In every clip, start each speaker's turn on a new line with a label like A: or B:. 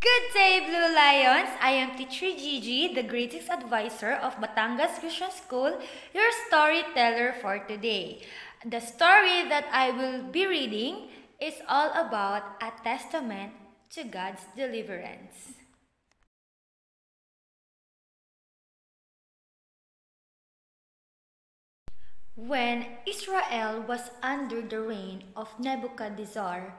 A: Good day, Blue Lions! I am Teacher Gigi, the Grade Advisor of Batangas Christian School, your storyteller for today. The story that I will be reading is all about a testament to God's deliverance. When Israel was under the reign of Nebuchadnezzar,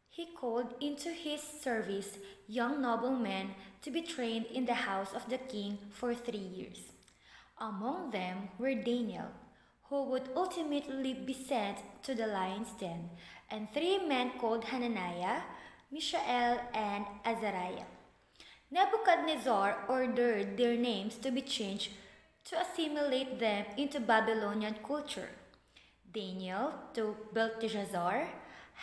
A: he called into his service young noblemen to be trained in the house of the king for 3 years. Among them were Daniel, who would ultimately be sent to the lion's den, and 3 men called Hananiah, Mishael, and Azariah. Nebuchadnezzar ordered their names to be changed to assimilate them into Babylonian culture. Daniel to Belteshazzar,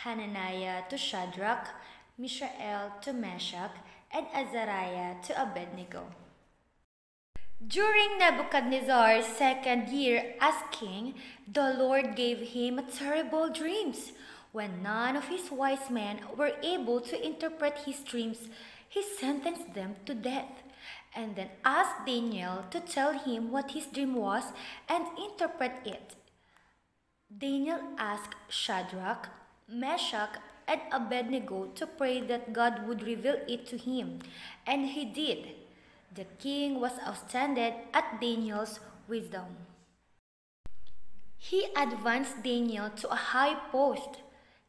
A: Hananiah to Shadrach, Mishael to Meshach, and Azariah to Abednego. During Nebuchadnezzar's 2nd year as king, the Lord gave him terrible dreams. When none of his wise men were able to interpret his dreams, he sentenced them to death, and then asked Daniel to tell him what his dream was and interpret it. Daniel asked Shadrach, Meshach, and Abednego to pray that God would reveal it to him, and he did. The king was astounded at Daniel's wisdom. He advanced Daniel to a high post,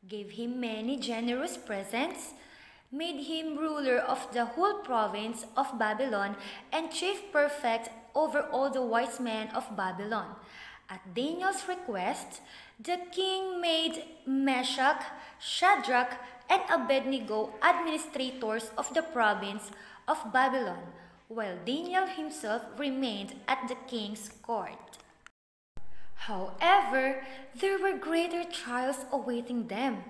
A: gave him many generous presents, made him ruler of the whole province of Babylon and chief prefect over all the wise men of Babylon. At Daniel's request, the king made Meshach, Shadrach, and Abednego administrators of the province of Babylon, while Daniel himself remained at the king's court. However, there were greater trials awaiting them.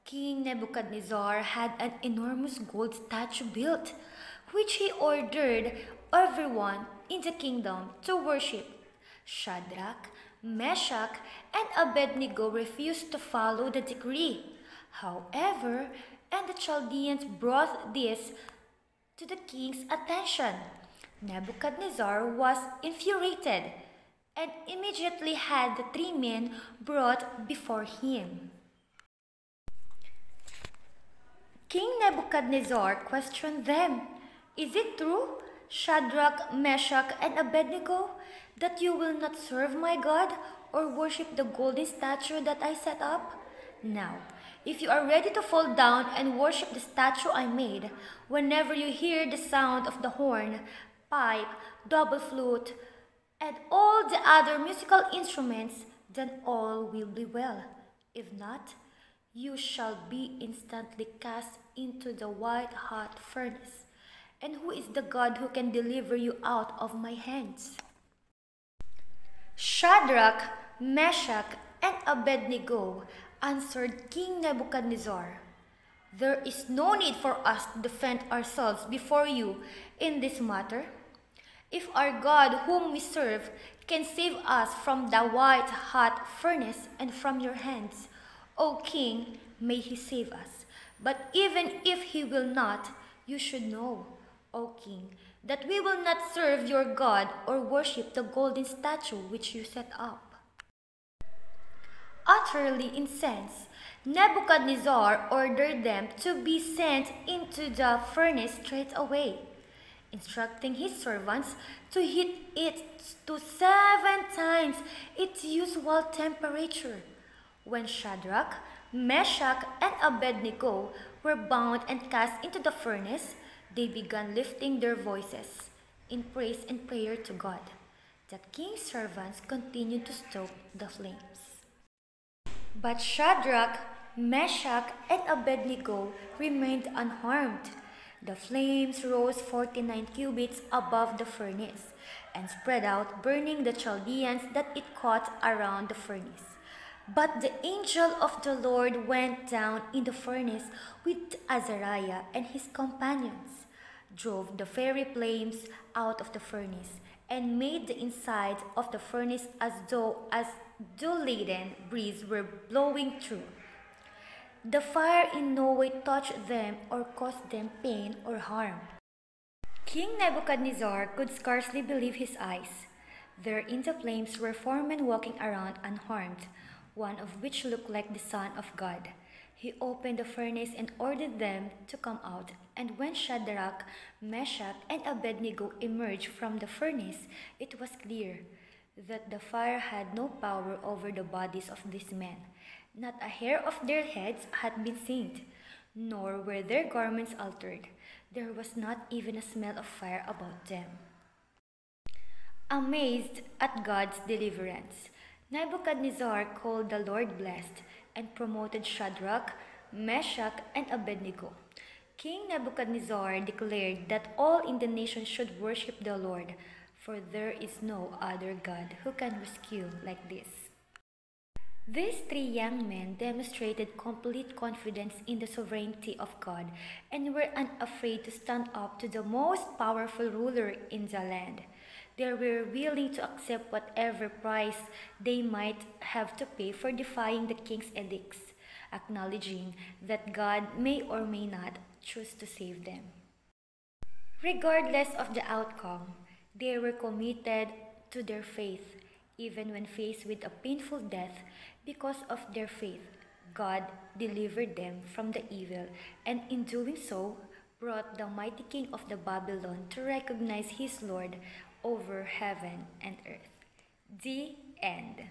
A: King Nebuchadnezzar had an enormous gold statue built, which he ordered everyone in the kingdom to worship. Shadrach, Meshach, and Abednego refused to follow the decree. However, and the Chaldeans brought this to the king's attention. Nebuchadnezzar was infuriated and immediately had the 3 men brought before him. King Nebuchadnezzar questioned them, "Is it true, Shadrach, Meshach, and Abednego, that you will not serve my God or worship the golden statue that I set up? Now, if you are ready to fall down and worship the statue I made, whenever you hear the sound of the horn, pipe, double flute, and all the other musical instruments, then all will be well. If not, you shall be instantly cast into the white-hot furnace. And who is the God who can deliver you out of my hands?" Shadrach, Meshach, and Abednego answered King Nebuchadnezzar, "There is no need for us to defend ourselves before you in this matter. If our God whom we serve can save us from the white-hot furnace and from your hands, O king, may he save us. But even if he will not, you should know, O king, that we will not serve your God or worship the golden statue which you set up." Utterly incensed, Nebuchadnezzar ordered them to be sent into the furnace straight away, instructing his servants to heat it to 7 times its usual temperature. When Shadrach, Meshach, and Abednego were bound and cast into the furnace, they began lifting their voices in praise and prayer to God. The king's servants continued to stoke the flames. But Shadrach, Meshach, and Abednego remained unharmed. The flames rose 49 cubits above the furnace and spread out, burning the Chaldeans that it caught around the furnace. But the angel of the Lord went down in the furnace with Azariah and his companions, drove the fiery flames out of the furnace, and made the inside of the furnace as though a dew-laden breeze were blowing through. The fire in no way touched them or caused them pain or harm. King Nebuchadnezzar could scarcely believe his eyes. There in the flames were four men walking around unharmed, one of which looked like the Son of God. He opened the furnace and ordered them to come out, and when Shadrach, Meshach, and Abednego emerged from the furnace, it was clear that the fire had no power over the bodies of these men. Not a hair of their heads had been singed, nor were their garments altered. There was not even a smell of fire about them. Amazed at God's deliverance, Nebuchadnezzar called the Lord blessed and promoted Shadrach, Meshach, and Abednego. King Nebuchadnezzar declared that all in the nation should worship the Lord, for there is no other God who can rescue like this. These three young men demonstrated complete confidence in the sovereignty of God and were unafraid to stand up to the most powerful ruler in the land. They were willing to accept whatever price they might have to pay for defying the king's edicts, acknowledging that God may or may not choose to save them. Regardless of the outcome, they were committed to their faith, even when faced with a painful death. Because of their faith, God delivered them from the evil, and in doing so, brought the mighty king of the Babylon to recognize his Lord over heaven and earth. The end.